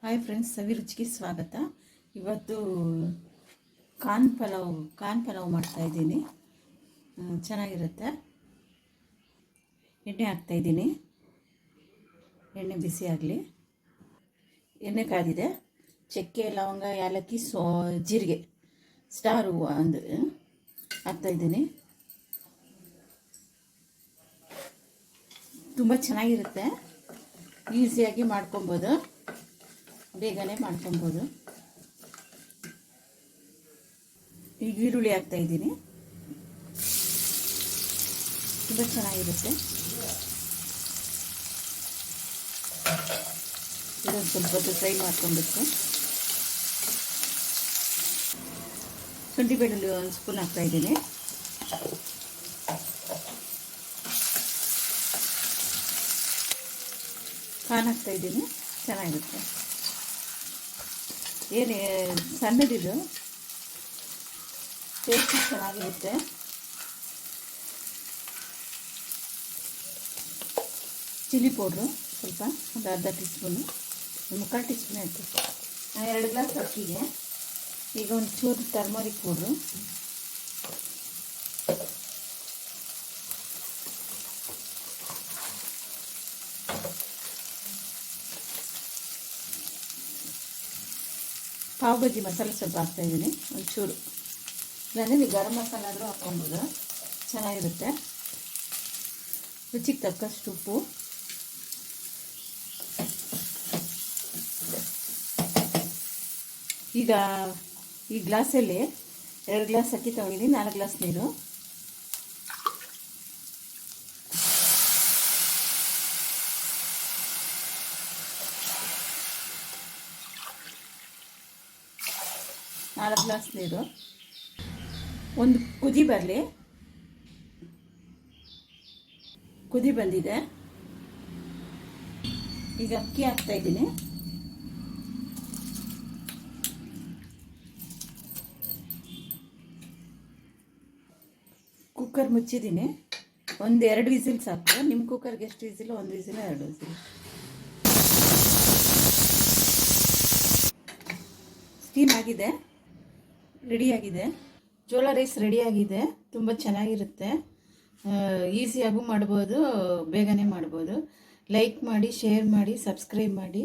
Hi friends, ಸವಿರುಚಿಗೆ ಸ್ವಾಗತ. ಇವತ್ತು corn pulao ಮಾಡ್ತಾಯಿದ್ದೀನಿ. ಚೆನ್ನಾಗಿರುತ್ತೆ. ಎಣ್ಣೆ ಹಾಕ್ತಾಯಿದ್ದೀನಿ. ಎಣ್ಣೆ ಬಿಸಿ ಆಗಲಿ. ಎಣ್ಣೆ ಕಾದಿದೆ. ಚಕ್ಕೆ, ಲವಂಗ, ಏಲಕ್ಕಿ, ಜೀರಿಗೆ, ಸ್ಟಾರ್ ಹೂವು ಅಂದರೆ ಹಾಕ್ತಾಯಿದ್ದೀನಿ. ತುಂಬ ಚೆನ್ನಾಗಿರುತ್ತೆ. ಈಸಿಯಾಗಿ ಮಾಡ್ಕೊಬೋದು, ಬೇಗನೆ ಮಾಡ್ಕೊಬೋದು. ಈಗ ಈರುಳ್ಳಿ ಹಾಕ್ತಾಯಿದ್ದೀನಿ. ತುಂಬ ಚೆನ್ನಾಗಿರುತ್ತೆ. ಇದೊಂದು ಸ್ವಲ್ಪ ಹೊತ್ತು ಫ್ರೈ ಮಾಡ್ಕೊಬೇಕು. ಶುಂಠಿ ಬೆಳ್ಳುಳ್ಳಿ ಒಂದು ಸ್ಪೂನ್ ಹಾಕ್ತಾಯಿದ್ದೀನಿ. ಕಾರ್ನ್ ಹಾಕ್ತಾಯಿದ್ದೀನಿ. ಚೆನ್ನಾಗಿರುತ್ತೆ. ಏನೇ ಸಣ್ಣದಿದು ಟೇಸ್ಟ್ ಚೆನ್ನಾಗಿರುತ್ತೆ. ಚಿಲ್ಲಿ ಪೌಡ್ರು ಸ್ವಲ್ಪ ಒಂದು ಅರ್ಧ ಟೀ ಸ್ಪೂನು, ಮುಕ್ಕಾಲು ಟೀ ಸ್ಪೂನ್ ಹಾಕಿ. 2 ಗ್ಲಾಸ್ ಅಕ್ಕಿಗೆ ಈಗ ಒಂದು ಚೂರು ಟರ್ಮರಿಕ್ ಪೌಡ್ರು, ಪಾವ್ ಭಾಜಿ ಮಸಾಲೆ ಸ್ವಲ್ಪ ಹಾಕ್ತಾಯಿದ್ದೀನಿ ಒಂಚೂರು. ಇಲ್ಲಾಂದರೆ ನೀವು ಗರಂ ಮಸಾಲೆ ಆದರೂ ಹಾಕ್ಕೊಬೋದು, ಚೆನ್ನಾಗಿರುತ್ತೆ. ರುಚಿಗೆ ತಕ್ಕಷ್ಟು ಉಪ್ಪು. ಈಗ ಈ ಗ್ಲಾಸಲ್ಲಿ 2 ಗ್ಲಾಸ್ ಅಕ್ಕಿ ತೊಗೊಂಡಿದ್ದೀನಿ, 4 ಗ್ಲಾಸ್ ನೀರು. ಒಂದು ಕುದಿ ಬರಲಿ. ಕುದಿ ಬಂದಿದೆ. ಈಗ ಅಕ್ಕಿ ಹಾಕ್ತಾಯಿದ್ದೀನಿ. ಕುಕ್ಕರ್ ಮುಚ್ಚಿದ್ದೀನಿ. 1-2 ವಿಸಿಲ್ ಸಾಕು. ನಿಮ್ಮ ಕುಕ್ಕರ್ಗೆ ಎಷ್ಟು ವಿಸಿಲ್? 1 whistle, 2 whistle. ಸ್ಟೀಮ್ ಆಗಿದೆ, ರೆಡಿಯಾಗಿದೆ. ಜೋಳ ರೈಸ್ ರೆಡಿಯಾಗಿದೆ. ತುಂಬ ಚೆನ್ನಾಗಿರುತ್ತೆ. ಈಸಿಯಾಗೂ ಮಾಡ್ಬೋದು, ಬೇಗನೆ ಮಾಡ್ಬೋದು. ಲೈಕ್ ಮಾಡಿ, ಶೇರ್ ಮಾಡಿ, ಸಬ್ಸ್ಕ್ರೈಬ್ ಮಾಡಿ.